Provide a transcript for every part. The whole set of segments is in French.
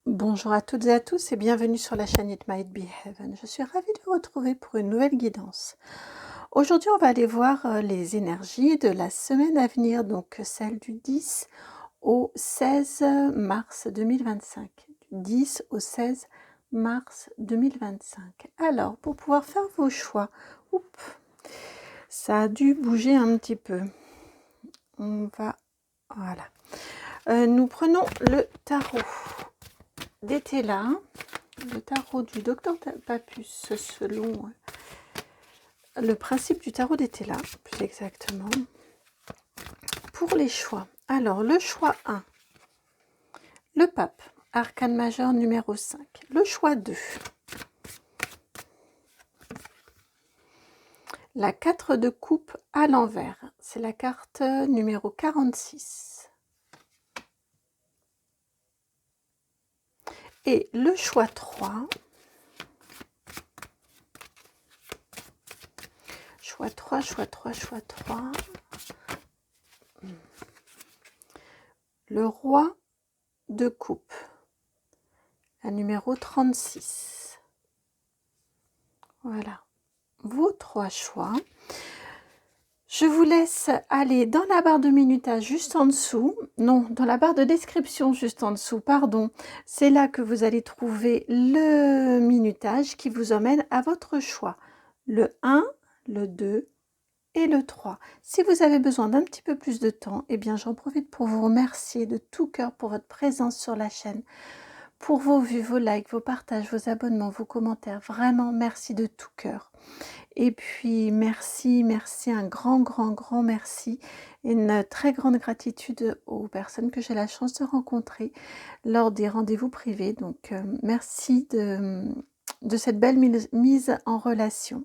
Bonjour à toutes et à tous et bienvenue sur la chaîne It Might Be Heaven. Je suis ravie de vous retrouver pour une nouvelle guidance. Aujourd'hui, on va aller voir les énergies de la semaine à venir, donc celle du 10 au 16 mars 2025. Du 10 au 16 mars 2025. Alors, pour pouvoir faire vos choix, ça a dû bouger un petit peu. Voilà. Nous prenons le tarot d'Etela. Le tarot du docteur Papus, selon le principe du tarot d'Etela, plus exactement, pour les choix. Alors, le choix 1, le pape, arcane majeur numéro 5. Le choix 2, la 4 de coupe à l'envers, c'est la carte numéro 46. Et le choix 3, choix 3, le roi de coupe, la numéro 36. Voilà, vos 3 choix. Je vous laisse aller dans la barre de minutage juste en dessous, non, dans la barre de description juste en dessous, pardon. C'est là que vous allez trouver le minutage qui vous emmène à votre choix. Le 1, le 2 et le 3. Si vous avez besoin d'un petit peu plus de temps, eh bien j'en profite pour vous remercier de tout cœur pour votre présence sur la chaîne, pour vos vues, vos likes, vos partages, vos abonnements, vos commentaires. Vraiment, merci de tout cœur. Et puis, merci, un grand merci et une très grande gratitude aux personnes que j'ai la chance de rencontrer lors des rendez-vous privés. Donc, merci de cette belle mise en relation.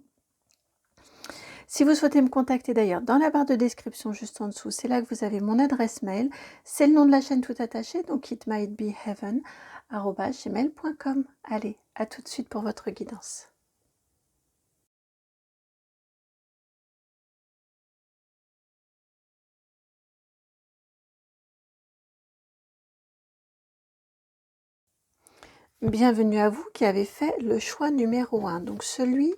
Si vous souhaitez me contacter d'ailleurs, dans la barre de description juste en dessous, c'est là que vous avez mon adresse mail. C'est le nom de la chaîne tout attaché, donc itmightbeheaven@gmail.com. Allez, à tout de suite pour votre guidance. Bienvenue à vous qui avez fait le choix numéro 1, donc celui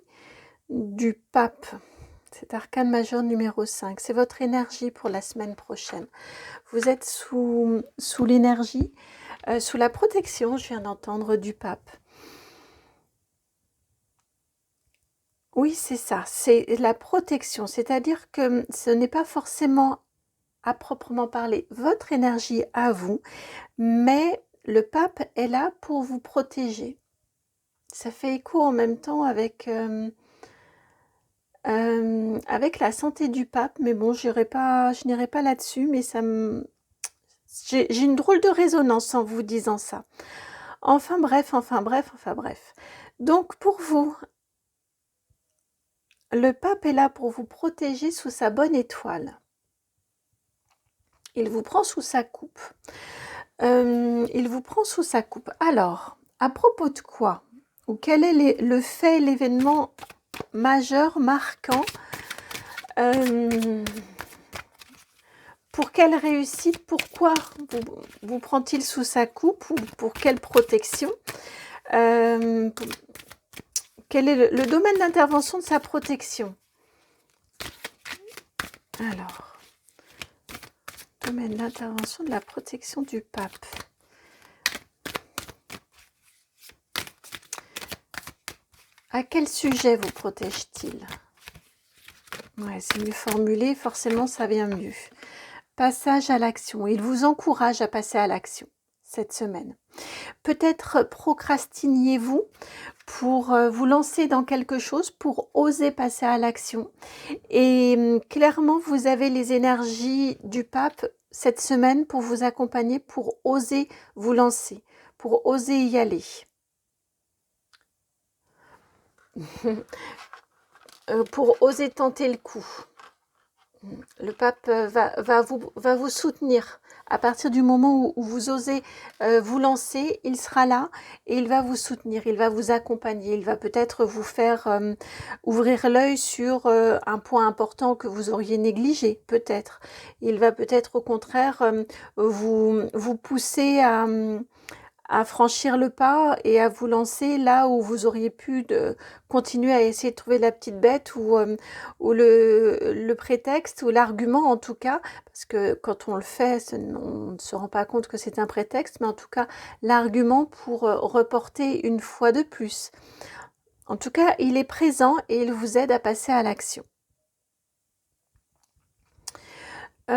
du pape. C'est arcane majeur numéro 5. C'est votre énergie pour la semaine prochaine. Vous êtes sous l'énergie, sous la protection, je viens d'entendre, du pape. Oui, c'est ça, c'est la protection. C'est-à-dire que ce n'est pas forcément, à proprement parler, votre énergie à vous, mais le pape est là pour vous protéger. Ça fait écho en même temps avec la santé du pape, mais bon, je n'irai pas là-dessus, mais j'ai une drôle de résonance en vous disant ça. Enfin bref. Donc pour vous, le pape est là pour vous protéger sous sa bonne étoile. Il vous prend sous sa coupe. Alors, à propos de quoi? Ou quel est le fait, l'événement majeur, marquant? Pour quelle réussite? Pourquoi vous prend-il sous sa coupe? Ou pour quelle protection? Quel est le domaine d'intervention de sa protection? Alors, domaine d'intervention de la protection du pape. À quel sujet vous protège-t-il? Ouais, c'est mieux formulé, forcément ça vient mieux. Passage à l'action. Il vous encourage à passer à l'action cette semaine. Peut-être procrastiniez-vous pour vous lancer dans quelque chose, pour oser passer à l'action. Et clairement, vous avez les énergies du pape cette semaine pour vous accompagner, pour oser vous lancer, pour oser y aller. Pour oser tenter le coup. Le pape va vous soutenir. À partir du moment où vous osez vous lancer, il sera là et il va vous soutenir, il va vous accompagner, il va peut-être vous faire ouvrir l'œil sur un point important que vous auriez négligé, peut-être. Il va peut-être au contraire vous pousser à franchir le pas et à vous lancer là où vous auriez pu continuer à essayer de trouver la petite bête ou le prétexte ou l'argument en tout cas, parce que quand on le fait, on ne se rend pas compte que c'est un prétexte, mais en tout cas l'argument pour reporter une fois de plus. En tout cas, il est présent et il vous aide à passer à l'action. Que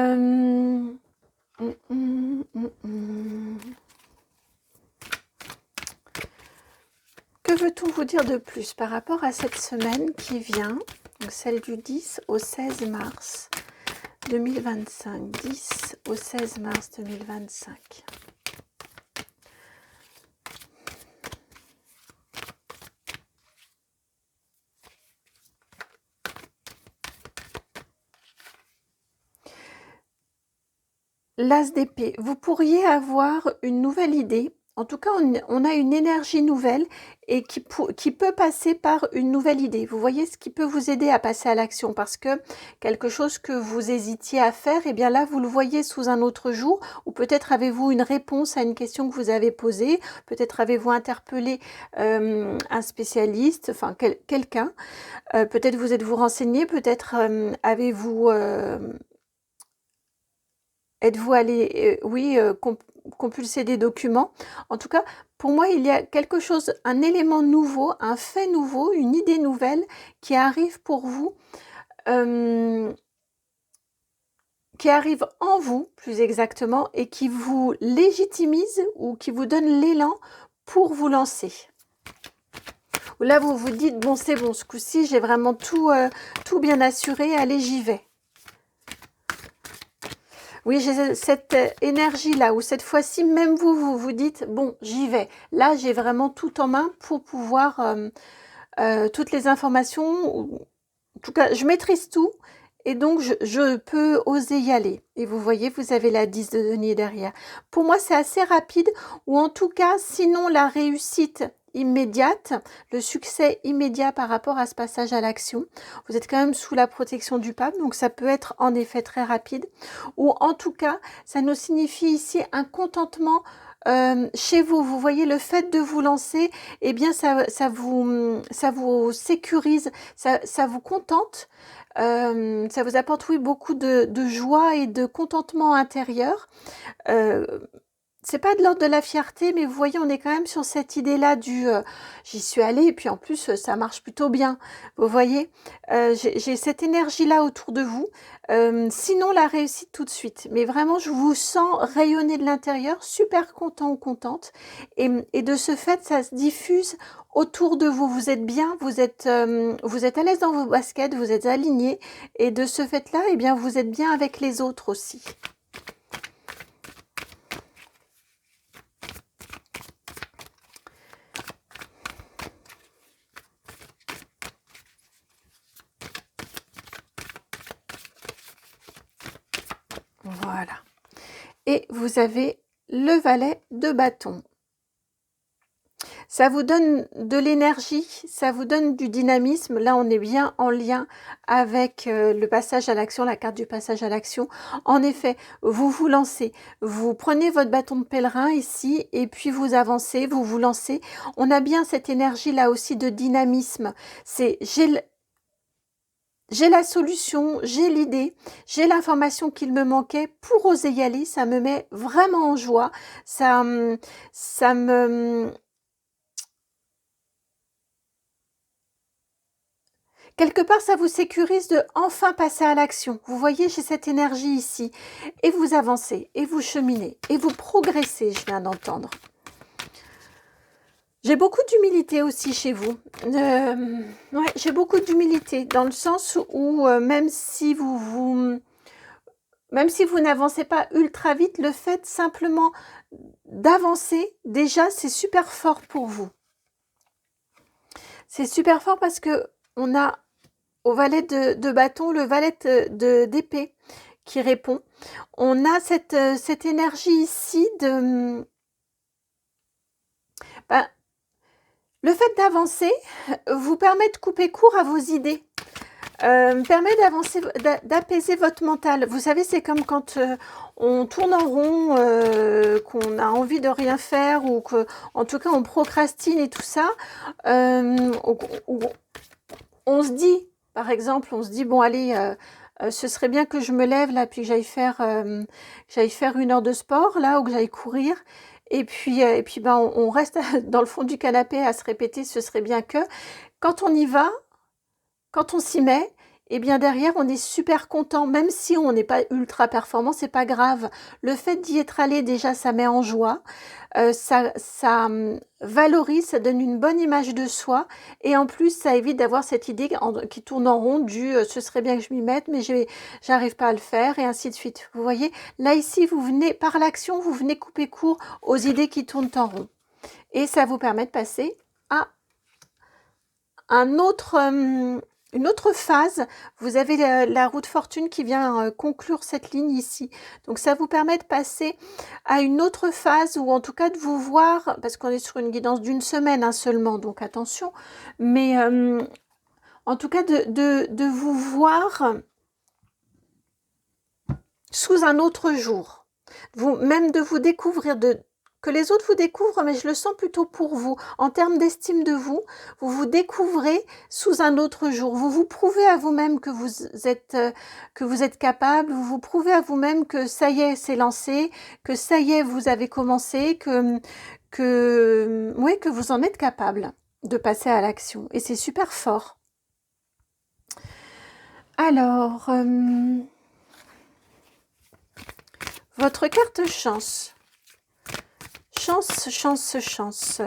veut-on vous dire de plus par rapport à cette semaine qui vient, donc celle du 10 au 16 mars 2025, 10 au 16 mars 2025. L'As d'épée, vous pourriez avoir une nouvelle idée. En tout cas, on a une énergie nouvelle et qui peut passer par une nouvelle idée. Vous voyez ce qui peut vous aider à passer à l'action parce que quelque chose que vous hésitiez à faire, et bien là, vous le voyez sous un autre jour ou peut-être avez-vous une réponse à une question que vous avez posée, peut-être avez-vous interpellé un spécialiste, enfin quelqu'un, peut-être vous êtes-vous renseigné, peut-être avez-vous... êtes-vous allé, compulser des documents? En tout cas, pour moi, il y a quelque chose, un élément nouveau, un fait nouveau, une idée nouvelle qui arrive pour vous, qui arrive en vous, plus exactement, et qui vous légitimise ou qui vous donne l'élan pour vous lancer. Là, vous vous dites, bon, c'est bon, ce coup-ci, j'ai vraiment tout bien assuré, allez, j'y vais. Oui, j'ai cette énergie-là, où cette fois-ci, même vous vous dites, bon, j'y vais. Là, j'ai vraiment tout en main pour pouvoir, toutes les informations, en tout cas, je maîtrise tout, et donc je peux oser y aller. Et vous voyez, vous avez la 10 de denier derrière. Pour moi, c'est assez rapide, ou en tout cas, sinon la réussite immédiate, le succès immédiat par rapport à ce passage à l'action. Vous êtes quand même sous la protection du pape, donc ça peut être en effet très rapide. Ou en tout cas, ça nous signifie ici un contentement chez vous. Vous voyez, le fait de vous lancer, eh bien, ça vous sécurise, ça vous contente. Ça vous apporte, oui, beaucoup de joie et de contentement intérieur. C'est pas de l'ordre de la fierté, mais vous voyez, on est quand même sur cette idée-là du j'y suis allée et puis en plus ça marche plutôt bien. Vous voyez, j'ai cette énergie-là autour de vous. Sinon la réussite tout de suite, mais vraiment je vous sens rayonner de l'intérieur, super content ou contente, et de ce fait ça se diffuse autour de vous. Vous êtes bien, vous êtes à l'aise dans vos baskets, vous êtes alignés, et de ce fait-là, eh bien vous êtes bien avec les autres aussi. Voilà. Et vous avez le valet de bâton. Ça vous donne de l'énergie, ça vous donne du dynamisme. Là, on est bien en lien avec le passage à l'action, la carte du passage à l'action. En effet, vous vous lancez, vous prenez votre bâton de pèlerin ici et puis vous avancez, vous vous lancez. On a bien cette énergie là aussi de dynamisme. C'est j'ai la solution, j'ai l'idée, j'ai l'information qu'il me manquait pour oser y aller. Ça me met vraiment en joie. Ça me... Quelque part, ça vous sécurise de enfin passer à l'action. Vous voyez, j'ai cette énergie ici. Et vous avancez, et vous cheminez, et vous progressez, je viens d'entendre. J'ai beaucoup d'humilité aussi chez vous. Ouais, j'ai beaucoup d'humilité dans le sens où même si vous n'avancez pas ultra vite, le fait simplement d'avancer, déjà, c'est super fort pour vous. C'est super fort parce que on a au valet de bâton le valet d'épée qui répond. On a cette énergie ici de... le fait d'avancer vous permet de couper court à vos idées. permet d'avancer, d'apaiser votre mental. Vous savez, c'est comme quand on tourne en rond, qu'on a envie de rien faire ou que, en tout cas, on procrastine et tout ça. On se dit, par exemple, on se dit, bon, allez, ce serait bien que je me lève là, puis que j'aille faire 1 heure de sport là, ou que j'aille courir. Et puis ben, on reste dans le fond du canapé à se répéter, ce serait bien que. Quand on y va, quand on s'y met, eh bien derrière, on est super content, même si on n'est pas ultra performant, c'est pas grave. Le fait d'y être allé, déjà, ça met en joie, ça valorise, ça donne une bonne image de soi, et en plus, ça évite d'avoir cette idée qui tourne en rond du ce serait bien que je m'y mette, mais j'arrive pas à le faire, et ainsi de suite. Vous voyez, là ici, vous venez, par l'action, vous venez couper court aux idées qui tournent en rond, et ça vous permet de passer à un autre, une autre phase. Vous avez la roue de fortune qui vient conclure cette ligne ici. Donc ça vous permet de passer à une autre phase, ou en tout cas de vous voir, parce qu'on est sur une guidance d'1 semaine hein, seulement, donc attention, mais en tout cas de vous voir sous un autre jour. Même de vous découvrir, que les autres vous découvrent, mais je le sens plutôt pour vous. En termes d'estime de vous, vous vous découvrez sous un autre jour. Vous vous prouvez à vous-même que vous êtes capable. Vous vous prouvez à vous-même que ça y est, c'est lancé, que ça y est, vous avez commencé, oui, que vous en êtes capable de passer à l'action. Et c'est super fort. Alors, votre carte chance. Chance, chance, chance.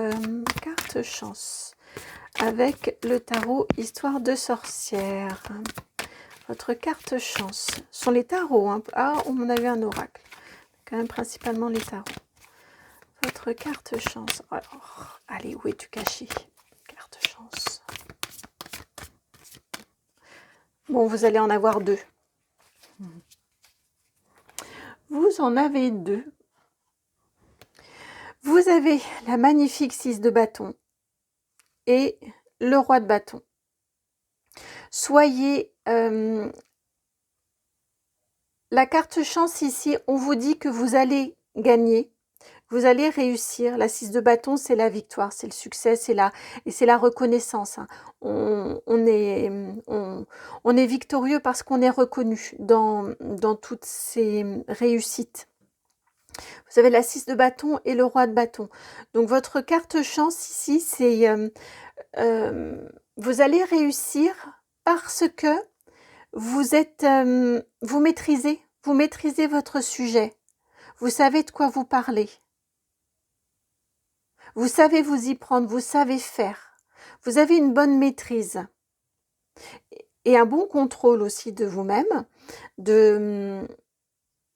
Carte chance. Avec le tarot Histoire de sorcière. Votre carte chance. Ce sont les tarots. Hein. Ah, on a eu un oracle. Quand même principalement les tarots. Votre carte chance. Alors, allez, où es-tu caché? Carte chance. Bon, vous allez en avoir 2. Vous en avez 2. Vous avez la magnifique 6 de bâton et le roi de bâton. Soyez... la carte chance ici, on vous dit que vous allez gagner, vous allez réussir. La 6 de bâton, c'est la victoire, c'est le succès, c'est la reconnaissance. Hein. On est victorieux parce qu'on est reconnu dans toutes ces réussites. Vous avez la 6 de bâton et le roi de bâton. Donc votre carte chance ici, c'est vous allez réussir parce que vous maîtrisez votre sujet. Vous savez de quoi vous parlez. Vous savez vous y prendre, vous savez faire. Vous avez une bonne maîtrise. Et un bon contrôle aussi de vous-même, de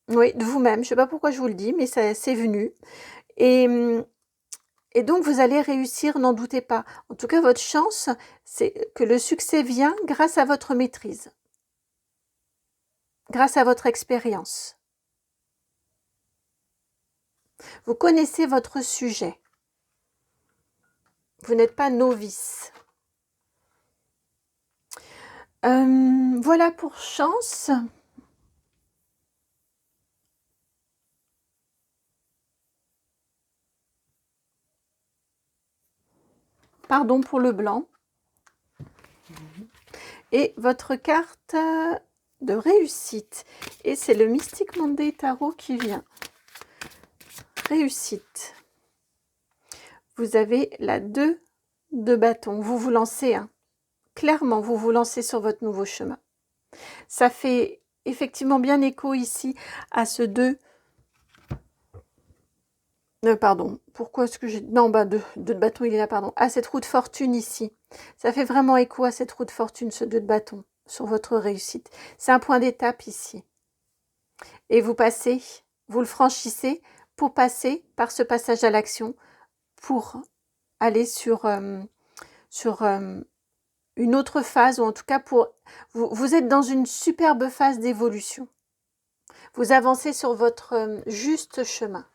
vous-même. Je ne sais pas pourquoi je vous le dis, mais c'est venu. Et donc, vous allez réussir, n'en doutez pas. En tout cas, votre chance, c'est que le succès vient grâce à votre maîtrise, grâce à votre expérience. Vous connaissez votre sujet. Vous n'êtes pas novice. Voilà pour chance. Pardon pour le blanc. Et votre carte de réussite. Et c'est le Mystic Monday Tarot qui vient. Réussite. Vous avez la 2 de bâton. Vous vous lancez, hein. Clairement, vous vous lancez sur votre nouveau chemin. Ça fait effectivement bien écho ici à ce 2. Pardon, pourquoi est-ce que j'ai... Non, deux de bâton, il est là, pardon. À cette roue de fortune ici. Ça fait vraiment écho à cette roue de fortune, ce 2 de bâton, sur votre réussite. C'est un point d'étape ici. Et vous passez, vous le franchissez pour passer par ce passage à l'action, pour aller sur une autre phase, ou en tout cas vous êtes dans une superbe phase d'évolution. Vous avancez sur votre juste chemin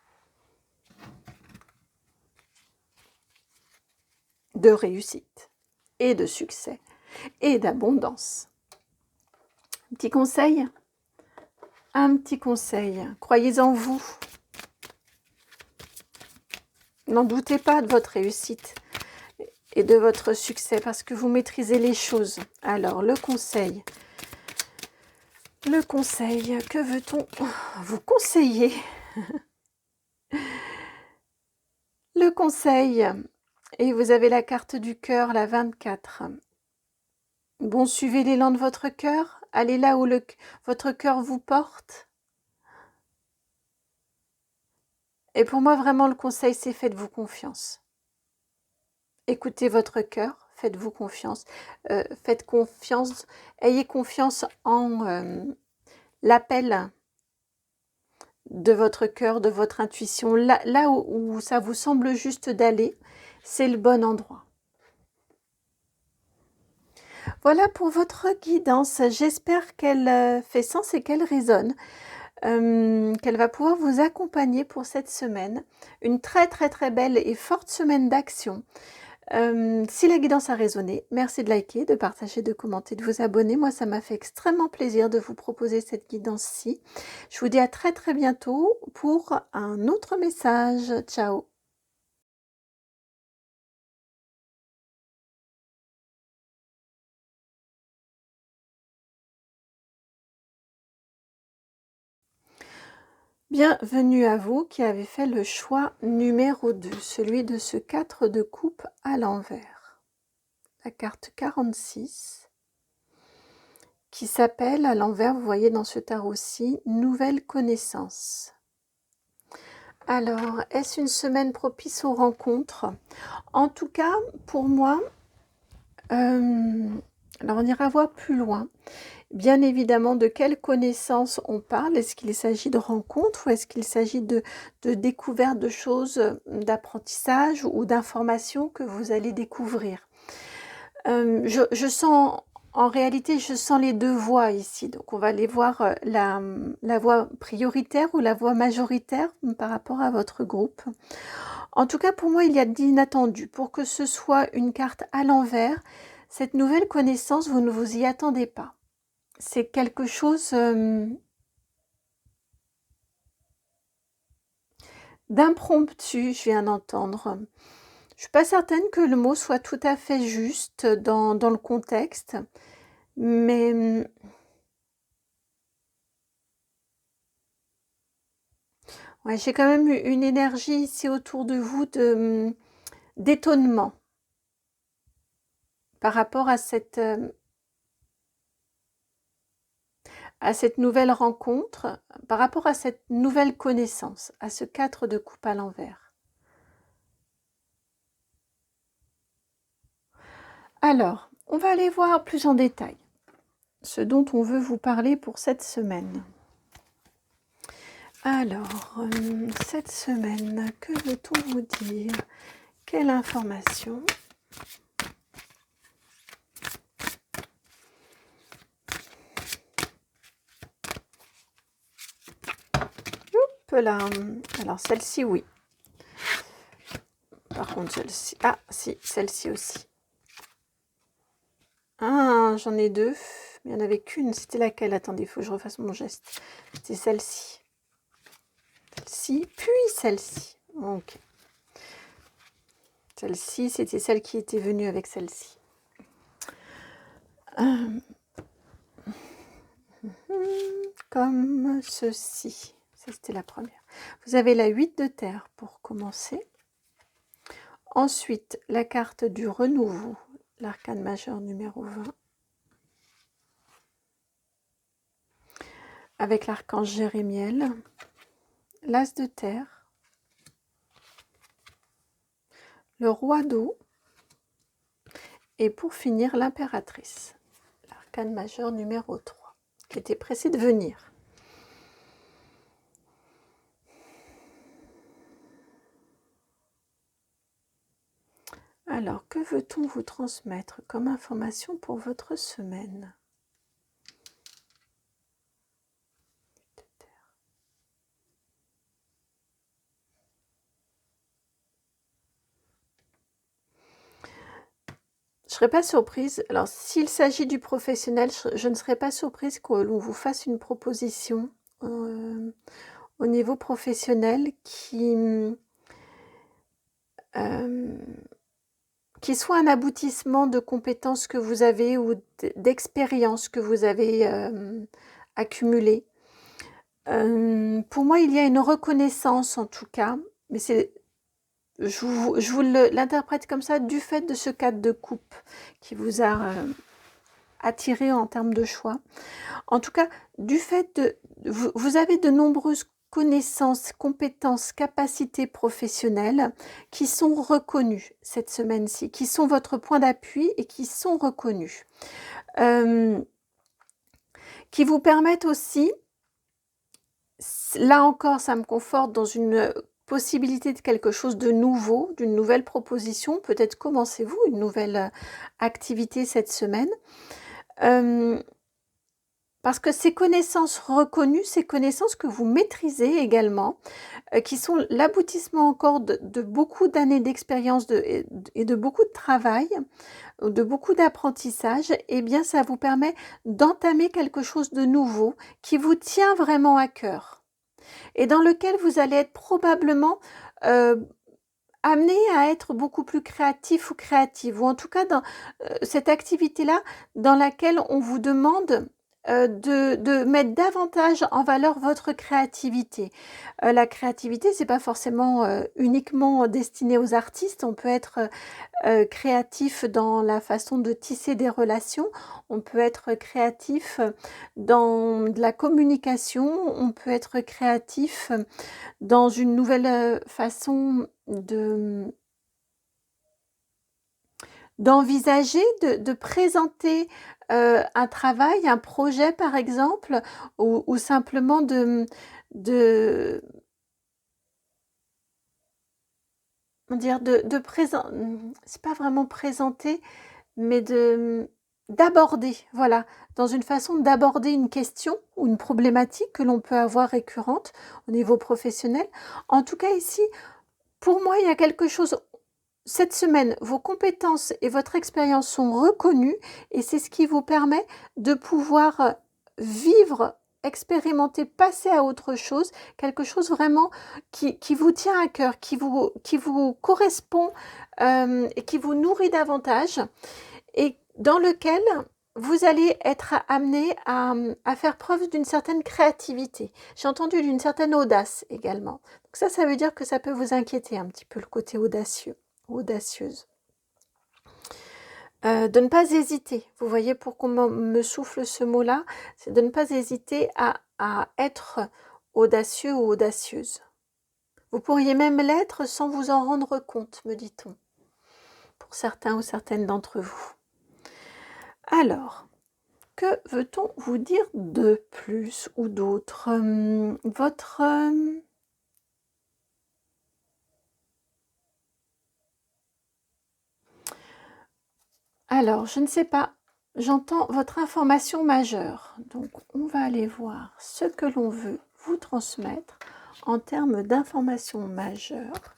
de réussite et de succès et d'abondance. Petit conseil? Un petit conseil. Croyez en vous. N'en doutez pas de votre réussite et de votre succès parce que vous maîtrisez les choses. Alors, le conseil, que veut-on vous conseiller? Le conseil, et vous avez la carte du cœur, la 24. Bon, suivez l'élan de votre cœur, allez là où votre cœur vous porte. Et pour moi, vraiment, le conseil, c'est faites-vous confiance. Écoutez votre cœur, faites-vous confiance. Faites confiance, ayez confiance en l'appel de votre cœur, de votre intuition. Là où ça vous semble juste d'aller, c'est le bon endroit. Voilà pour votre guidance. J'espère qu'elle fait sens et qu'elle résonne. Qu'elle va pouvoir vous accompagner pour cette semaine. Une très très très belle et forte semaine d'action. Si la guidance a résonné, merci de liker, de partager, de commenter, de vous abonner. Moi, ça m'a fait extrêmement plaisir de vous proposer cette guidance-ci. Je vous dis à très très bientôt pour un autre message. Ciao! Bienvenue à vous qui avez fait le choix numéro 2, celui de ce 4 de coupe à l'envers. La carte 46 qui s'appelle à l'envers, vous voyez dans ce tarot-ci, nouvelle connaissance. Alors, est-ce une semaine propice aux rencontres? En tout cas, pour moi, alors on ira voir plus loin. Bien évidemment, de quelles connaissances on parle? Est-ce qu'il s'agit de rencontres ou est-ce qu'il s'agit de découverte de choses, d'apprentissage ou d'informations que vous allez découvrir? Je sens, en réalité, je sens les deux voies ici. Donc, on va aller voir la voie prioritaire ou la voie majoritaire par rapport à votre groupe. En tout cas, pour moi, il y a d'inattendu. Pour que ce soit une carte à l'envers, cette nouvelle connaissance, vous ne vous y attendez pas. C'est quelque chose d'impromptu, je viens d'entendre. Je suis pas certaine que le mot soit tout à fait juste dans le contexte, mais ouais, j'ai quand même une énergie ici autour de vous d'étonnement par rapport à cette nouvelle rencontre, par rapport à cette nouvelle connaissance, à ce 4 de coupe à l'envers. Alors, on va aller voir plus en détail ce dont on veut vous parler pour cette semaine. Alors, cette semaine, que veut-on vous dire? Quelle information? Hop là. Alors, celle-ci, oui. Par contre, celle-ci... Ah, si, celle-ci aussi. Ah, j'en ai deux. Mais il n'y en avait qu'une. C'était laquelle? Attendez, il faut que je refasse mon geste. C'était celle-ci. Celle-ci, puis celle-ci. Ok. Celle-ci, c'était celle qui était venue avec celle-ci. Comme ceci. Ça, c'était la première. Vous avez la 8 de terre pour commencer. Ensuite, la carte du renouveau, l'arcane majeur numéro 20. Avec l'archange Jérémiel. L'as de terre. Le roi d'eau. Et pour finir, l'impératrice. L'arcane majeur numéro 3, qui était pressée de venir. Alors, que veut-on vous transmettre comme information pour votre semaine? Je serais pas surprise. Alors, s'il s'agit du professionnel, je ne serais pas surprise que l'on vous fasse une proposition au niveau professionnel euh, qui soit un aboutissement de compétences que vous avez ou d'expériences que vous avez accumulées. Pour moi, il y a une reconnaissance en tout cas, mais je vous l'interprète comme ça du fait de ce cadre de coupe qui vous a attiré en termes de choix. En tout cas, du fait de... Vous avez de nombreuses connaissances, compétences, capacités professionnelles qui sont reconnues cette semaine-ci, qui sont votre point d'appui et qui sont reconnues. Qui vous permettent aussi, là encore, ça me conforte dans une possibilité de quelque chose de nouveau, d'une nouvelle proposition. Peut-être commencez-vous une nouvelle activité cette semaine. Parce que ces connaissances reconnues, ces connaissances que vous maîtrisez également, qui sont l'aboutissement encore de beaucoup d'années d'expérience et de beaucoup de travail, de beaucoup d'apprentissage, eh bien ça vous permet d'entamer quelque chose de nouveau qui vous tient vraiment à cœur et dans lequel vous allez être probablement amené à être beaucoup plus créatif ou créative, ou en tout cas dans cette activité-là dans laquelle on vous demande de mettre davantage en valeur votre créativité. La créativité, c'est pas forcément uniquement destiné aux artistes. On peut être créatif dans la façon de tisser des relations. On peut être créatif dans de la communication. On peut être créatif dans une nouvelle façon d'envisager, de présenter un travail, un projet par exemple, ou simplement de présenter, c'est pas vraiment présenter, mais d'aborder, voilà, dans une façon d'aborder une question ou une problématique que l'on peut avoir récurrente au niveau professionnel. En tout cas ici, pour moi, il y a quelque chose. Cette semaine, vos compétences et votre expérience sont reconnues et c'est ce qui vous permet de pouvoir vivre, expérimenter, passer à autre chose, quelque chose vraiment qui vous tient à cœur, qui vous correspond et qui vous nourrit davantage et dans lequel vous allez être amené à faire preuve d'une certaine créativité. J'ai entendu d'une certaine audace également. Donc ça veut dire que ça peut vous inquiéter un petit peu le côté audacieux, audacieuse. De ne pas hésiter, vous voyez pourquoi me souffle ce mot-là, c'est de ne pas hésiter à être audacieux ou audacieuse. Vous pourriez même l'être sans vous en rendre compte, me dit-on, pour certains ou certaines d'entre vous. Alors, que veut-on vous dire de plus ou d'autre? Alors, je ne sais pas, j'entends votre information majeure. Donc, on va aller voir ce que l'on veut vous transmettre en termes d'informations majeures.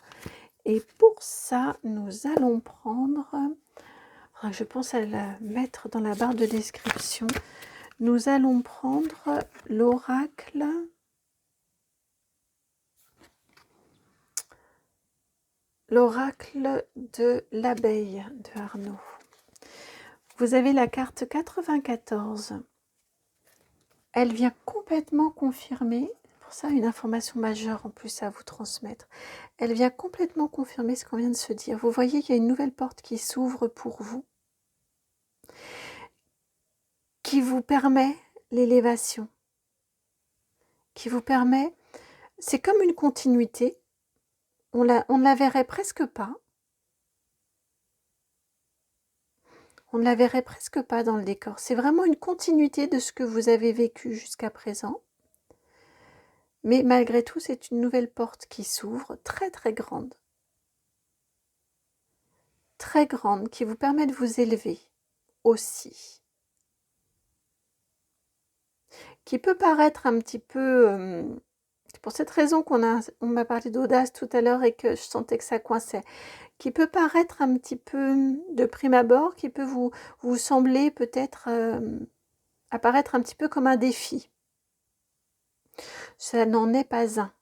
Et pour ça, nous allons prendre, je pense à la mettre dans la barre de description, nous allons prendre l'oracle de l'abeille de Arnaud. Vous avez la carte 94. Elle vient complètement confirmer, pour ça une information majeure en plus à vous transmettre, elle vient complètement confirmer ce qu'on vient de se dire. Vous voyez qu'il y a une nouvelle porte qui s'ouvre pour vous, qui vous permet l'élévation, qui vous permet, c'est comme une continuité, on ne la verrait presque pas, on ne la verrait presque pas dans le décor. C'est vraiment une continuité de ce que vous avez vécu jusqu'à présent. Mais malgré tout, c'est une nouvelle porte qui s'ouvre, très très grande. Très grande, qui vous permet de vous élever aussi. Qui peut paraître un petit peu pour cette raison on m'a parlé d'audace tout à l'heure et que je sentais que ça coinçait, qui peut paraître un petit peu de prime abord, qui peut vous sembler peut-être apparaître un petit peu comme un défi. Ça n'en est pas un.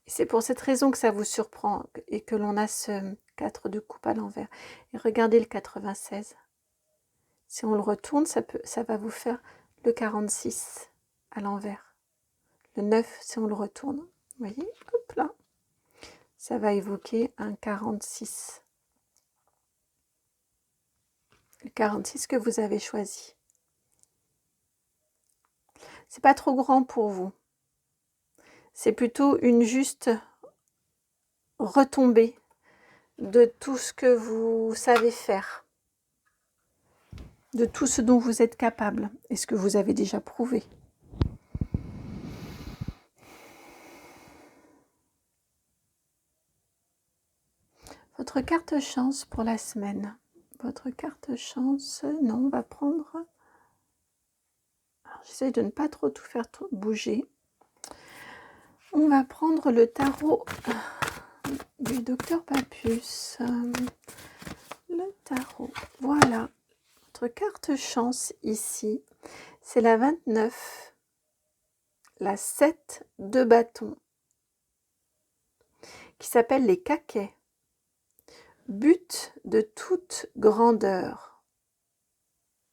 Et c'est pour cette raison que ça vous surprend et que l'on a ce 4 de coupe à l'envers. Et regardez le 96. Si on le retourne, ça va vous faire le 46 à l'envers. Le 9, si on le retourne, vous voyez, hop là, ça va évoquer un 46. Le 46 que vous avez choisi. C'est pas trop grand pour vous. C'est plutôt une juste retombée de tout ce que vous savez faire, de tout ce dont vous êtes capable et ce que vous avez déjà prouvé. Votre carte chance pour la semaine. Votre carte chance, non, on va prendre... J'essaie de ne pas trop tout faire bouger. On va prendre le tarot du docteur Papus. Le tarot, voilà. Votre carte chance ici, c'est la 29, la 7 de bâton, qui s'appelle les caquets. But de toute grandeur.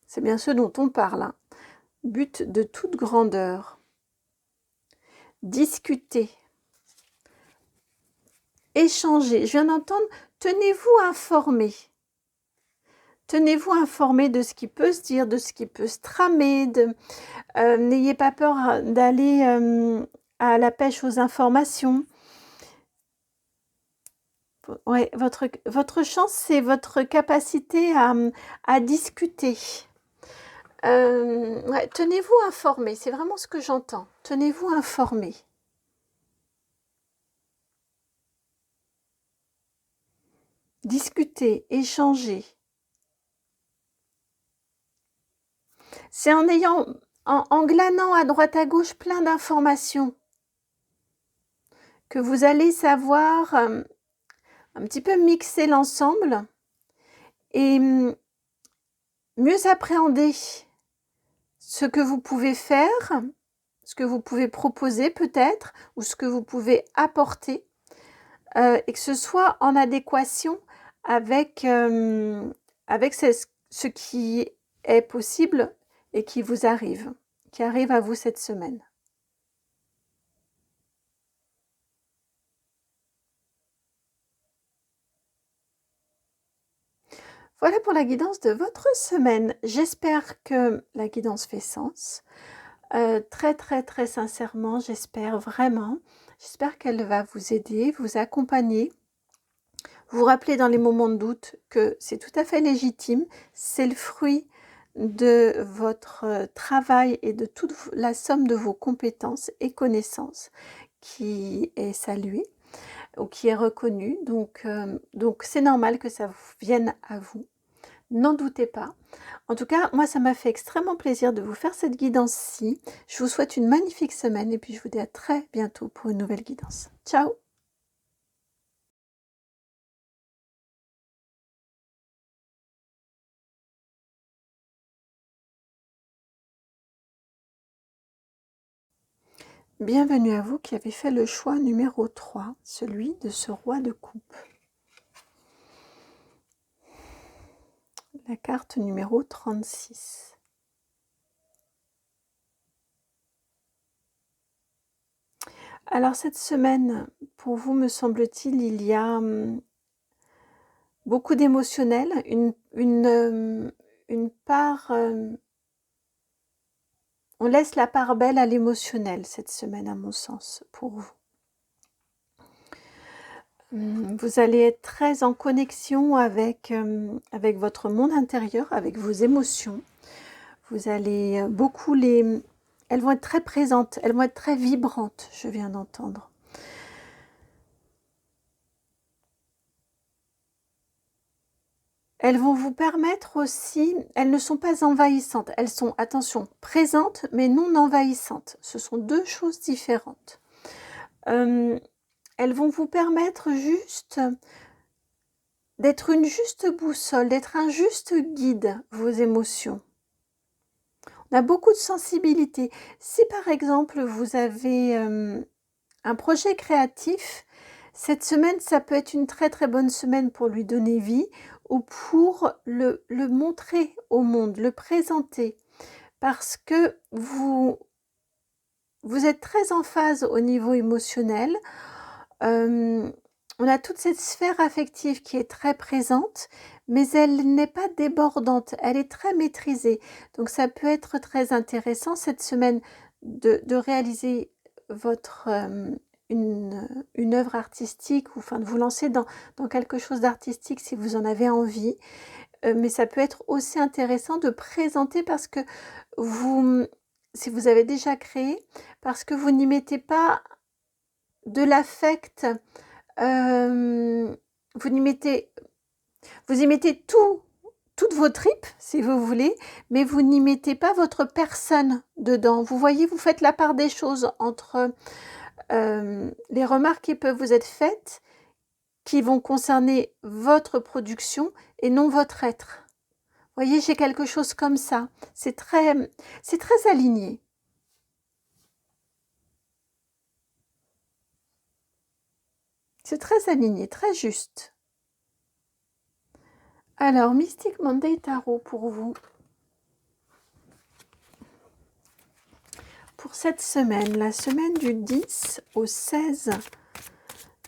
C'est bien ce dont on parle. Hein. But de toute grandeur. Discuter. Échanger. Je viens d'entendre, tenez-vous informé. Tenez-vous informé de ce qui peut se dire, de ce qui peut se tramer. N'ayez pas peur d'aller à la pêche aux informations. Ouais, votre chance, c'est votre capacité à discuter. Ouais, tenez-vous informé, c'est vraiment ce que j'entends. Tenez-vous informé. Discuter, échanger. C'est en glanant à droite à gauche plein d'informations que vous allez savoir un petit peu mixer l'ensemble et mieux appréhender ce que vous pouvez faire, ce que vous pouvez proposer peut-être, ou ce que vous pouvez apporter, et que ce soit en adéquation avec ce qui est possible et qui vous arrive, qui arrive à vous cette semaine. Voilà pour la guidance de votre semaine. J'espère que la guidance fait sens. Très très très sincèrement, j'espère vraiment. J'espère qu'elle va vous aider, vous accompagner. Vous rappeler dans les moments de doute que c'est tout à fait légitime. C'est le fruit de votre travail et de toute la somme de vos compétences et connaissances qui est saluée ou qui est reconnue. Donc c'est normal que ça vienne à vous. N'en doutez pas. En tout cas, moi, ça m'a fait extrêmement plaisir de vous faire cette guidance-ci. Je vous souhaite une magnifique semaine et puis je vous dis à très bientôt pour une nouvelle guidance. Ciao! Bienvenue à vous qui avez fait le choix numéro 3, celui de ce roi de coupe. La carte numéro 36. Alors cette semaine, pour vous, me semble-t-il, il y a beaucoup d'émotionnel, une part... on laisse la part belle à l'émotionnel cette semaine, à mon sens, pour vous. Vous allez être très en connexion avec votre monde intérieur, avec vos émotions. Vous allez beaucoup elles vont être très présentes, elles vont être très vibrantes, je viens d'entendre. Elles vont vous permettre aussi, elles ne sont pas envahissantes, elles sont, attention, présentes mais non envahissantes. Ce sont deux choses différentes. Elles vont vous permettre juste d'être une juste boussole, d'être un juste guide, vos émotions. On a beaucoup de sensibilité. Si par exemple vous avez un projet créatif, cette semaine, ça peut être une très très bonne semaine pour lui donner vie ou pour le montrer au monde, le présenter. Parce que vous êtes très en phase au niveau émotionnel. On a toute cette sphère affective qui est très présente, mais elle n'est pas débordante, elle est très maîtrisée. Donc ça peut être très intéressant cette semaine de réaliser votre une œuvre artistique, ou enfin de vous lancer dans quelque chose d'artistique si vous en avez envie. Mais ça peut être aussi intéressant de présenter parce que si vous avez déjà créé, parce que vous n'y mettez pas de l'affect, vous y mettez toutes vos tripes, si vous voulez, mais vous n'y mettez pas votre personne dedans. Vous voyez, vous faites la part des choses entre les remarques qui peuvent vous être faites, qui vont concerner votre production et non votre être. Vous voyez, j'ai quelque chose comme ça. C'est très aligné. C'est très aligné, très juste. Alors, Mystic Monday Tarot pour vous. Pour cette semaine, la semaine du 10 au 16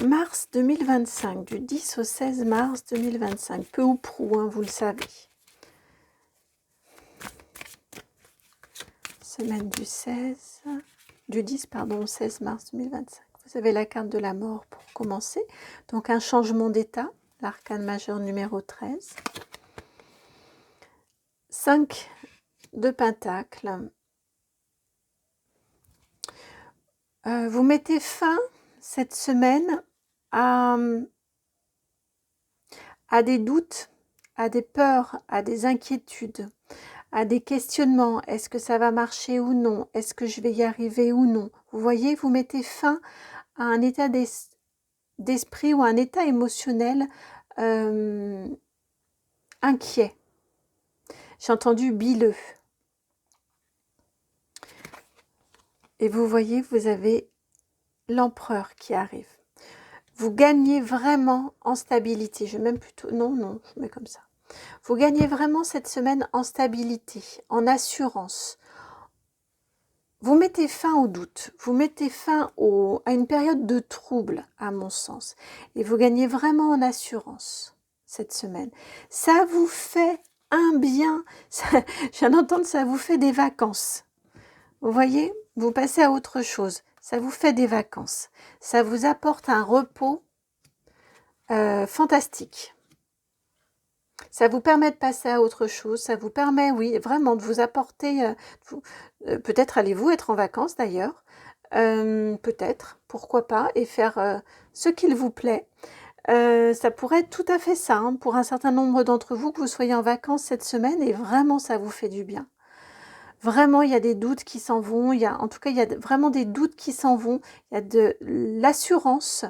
mars 2025. Du 10 au 16 mars 2025. Peu ou prou, hein, vous le savez. Semaine du 10 au 16 mars 2025. Vous avez la carte de la mort pour commencer. Donc un changement d'état, l'arcane majeur numéro 13. 5 de pentacles. Vous mettez fin cette semaine à des doutes, à des peurs, à des inquiétudes, à des questionnements. Est-ce que ça va marcher ou non? Est-ce que je vais y arriver ou non? Vous voyez, vous mettez fin à un état d'esprit ou un état émotionnel inquiet. J'ai entendu bileux. Et vous voyez, vous avez l'empereur qui arrive. Vous gagnez vraiment en stabilité. Je vais même plutôt... Non, je mets comme ça. Vous gagnez vraiment cette semaine en stabilité, en assurance. Vous mettez fin au doute, vous mettez fin à une période de trouble, à mon sens. Et vous gagnez vraiment en assurance cette semaine. Ça vous fait un bien. Je viens d'entendre, ça vous fait des vacances. Vous voyez, vous passez à autre chose. Ça vous fait des vacances. Ça vous apporte un repos fantastique. Ça vous permet de passer à autre chose. Ça vous permet, oui, vraiment de vous apporter... peut-être allez-vous être en vacances d'ailleurs. Peut-être, pourquoi pas, et faire ce qu'il vous plaît. Ça pourrait être tout à fait ça, hein, pour un certain nombre d'entre vous, que vous soyez en vacances cette semaine, et vraiment ça vous fait du bien. Vraiment, il y a des doutes qui s'en vont, en tout cas, il y a vraiment des doutes qui s'en vont, il y a de l'assurance,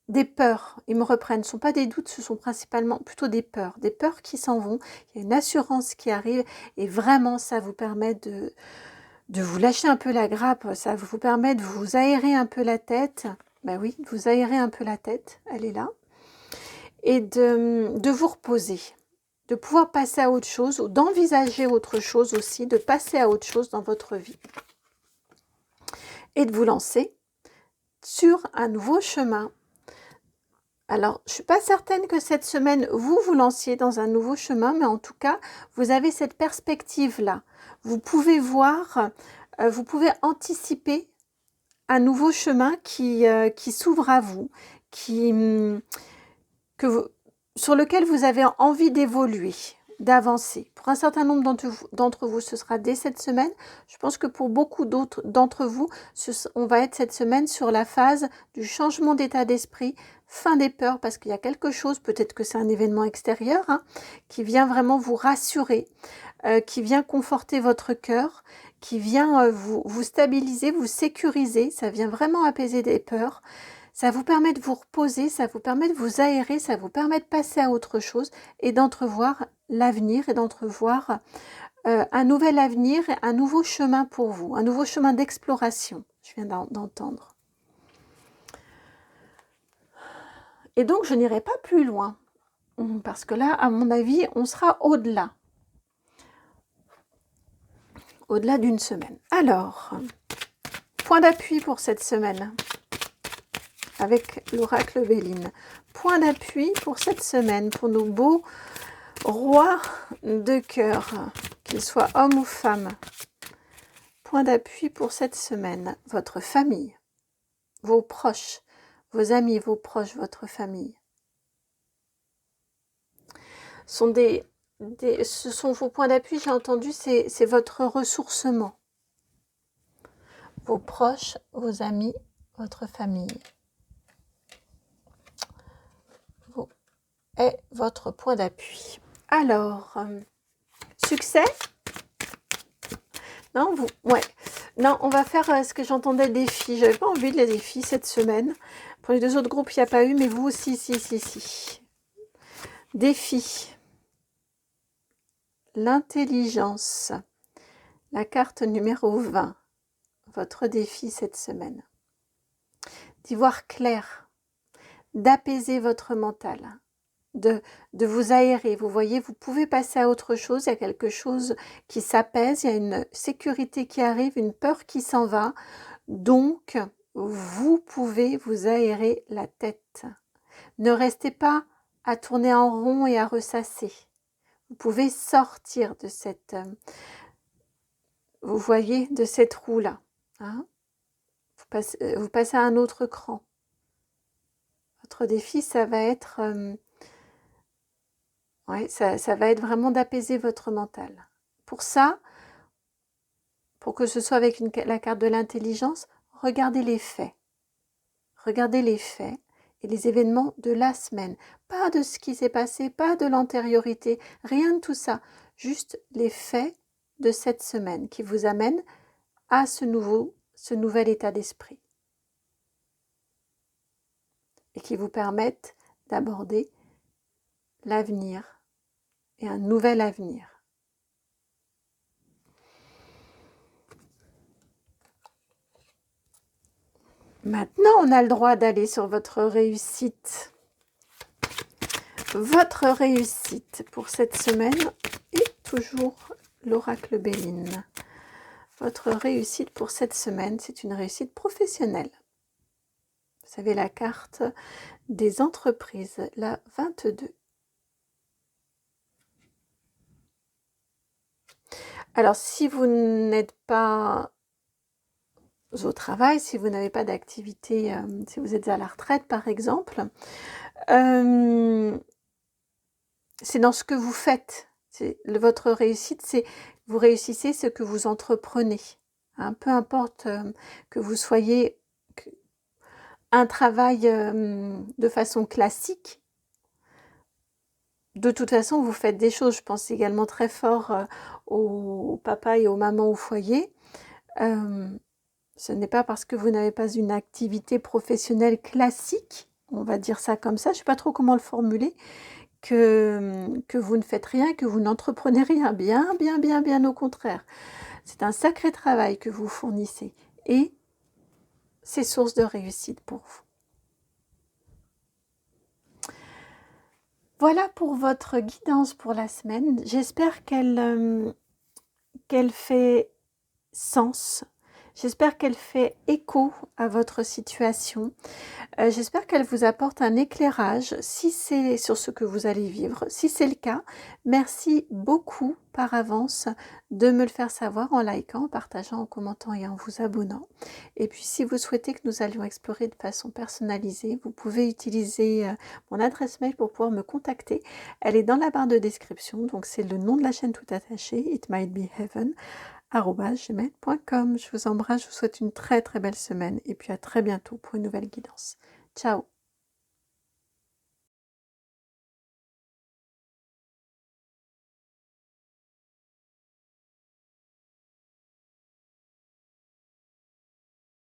des peurs, ils me reprennent, ce ne sont pas des doutes, ce sont principalement plutôt des peurs qui s'en vont, il y a une assurance qui arrive, et vraiment, ça vous permet de vous lâcher un peu la grappe, ça vous permet de vous aérer un peu la tête, ben oui, de vous aérer un peu la tête, elle est là, et de vous reposer. De pouvoir passer à autre chose, ou d'envisager autre chose aussi, de passer à autre chose dans votre vie. Et de vous lancer sur un nouveau chemin. Alors, je ne suis pas certaine que cette semaine, vous vous lanciez dans un nouveau chemin, mais en tout cas, vous avez cette perspective-là. Vous pouvez voir, vous pouvez anticiper un nouveau chemin qui s'ouvre à vous, sur lequel vous avez envie d'évoluer, d'avancer. Pour un certain nombre d'entre vous, ce sera dès cette semaine. Je pense que pour beaucoup d'autres d'entre vous, on va être cette semaine sur la phase du changement d'état d'esprit, fin des peurs, parce qu'il y a quelque chose, peut-être que c'est un événement extérieur, hein, qui vient vraiment vous rassurer, qui vient conforter votre cœur, qui vient vous stabiliser, vous sécuriser, ça vient vraiment apaiser des peurs. Ça vous permet de vous reposer, ça vous permet de vous aérer, ça vous permet de passer à autre chose et d'entrevoir l'avenir et d'entrevoir un nouvel avenir, un nouveau chemin pour vous, un nouveau chemin d'exploration, je viens d'entendre. Et donc, je n'irai pas plus loin, parce que là, à mon avis, on sera au-delà. Au-delà d'une semaine. Alors, point d'appui pour cette semaine, avec l'oracle Béline. Point d'appui pour cette semaine, pour nos beaux rois de cœur, qu'ils soient hommes ou femmes. Point d'appui pour cette semaine, votre famille, vos proches, vos amis, vos proches, votre famille. Ce sont vos points d'appui, j'ai entendu, c'est votre ressourcement. Vos proches, vos amis, votre famille. Est votre point d'appui. Alors, succès? Non, ouais. Non, on va faire ce que j'entendais défi. J'avais pas envie de les défis cette semaine. Pour les deux autres groupes, il n'y a pas eu, mais vous aussi, si. Défi. L'intelligence. La carte numéro 20. Votre défi cette semaine. D'y voir clair. D'apaiser votre mental. De vous aérer. Vous voyez, vous pouvez passer à autre chose. Il y a quelque chose qui s'apaise. Il y a une sécurité qui arrive, une peur qui s'en va. Donc, vous pouvez vous aérer la tête. Ne restez pas à tourner en rond et à ressasser. Vous pouvez sortir de cette, vous voyez, de cette roue-là. Hein, vous passez à un autre cran. Votre défi, ça va être... ouais, ça va être vraiment d'apaiser votre mental. Pour ça, pour que ce soit avec la carte de l'intelligence, regardez les faits. Regardez les faits et les événements de la semaine. Pas de ce qui s'est passé, pas de l'antériorité, rien de tout ça. Juste les faits de cette semaine qui vous amènent à ce nouvel état d'esprit. Et qui vous permettent d'aborder l'avenir et un nouvel avenir. Maintenant, on a le droit d'aller sur votre réussite. Votre réussite pour cette semaine est toujours l'oracle Béline. Votre réussite pour cette semaine, c'est une réussite professionnelle. Vous avez la carte des entreprises, la 22. Alors, si vous n'êtes pas au travail, si vous n'avez pas d'activité, si vous êtes à la retraite par exemple, c'est dans ce que vous faites. Votre réussite, c'est vous réussissez ce que vous entreprenez. Hein, peu importe que vous soyez un travail de façon classique, de toute façon, vous faites des choses. Je pense également très fort aux papas et aux mamans au foyer. Ce n'est pas parce que vous n'avez pas une activité professionnelle classique, on va dire ça comme ça, je ne sais pas trop comment le formuler, que vous ne faites rien, que vous n'entreprenez rien. Bien au contraire. C'est un sacré travail que vous fournissez et c'est source de réussite pour vous. Voilà pour votre guidance pour la semaine. J'espère qu'elle fait sens. J'espère qu'elle fait écho à votre situation. J'espère qu'elle vous apporte un éclairage si c'est sur ce que vous allez vivre. Si c'est le cas, merci beaucoup par avance de me le faire savoir en likant, en partageant, en commentant et en vous abonnant. Et puis si vous souhaitez que nous allions explorer de façon personnalisée, vous pouvez utiliser mon adresse mail pour pouvoir me contacter. Elle est dans la barre de description, donc c'est le nom de la chaîne tout attaché, It Might Be Heaven. @gmail.com. Je vous embrasse, je vous souhaite une très belle semaine et puis à très bientôt pour une nouvelle guidance. Ciao.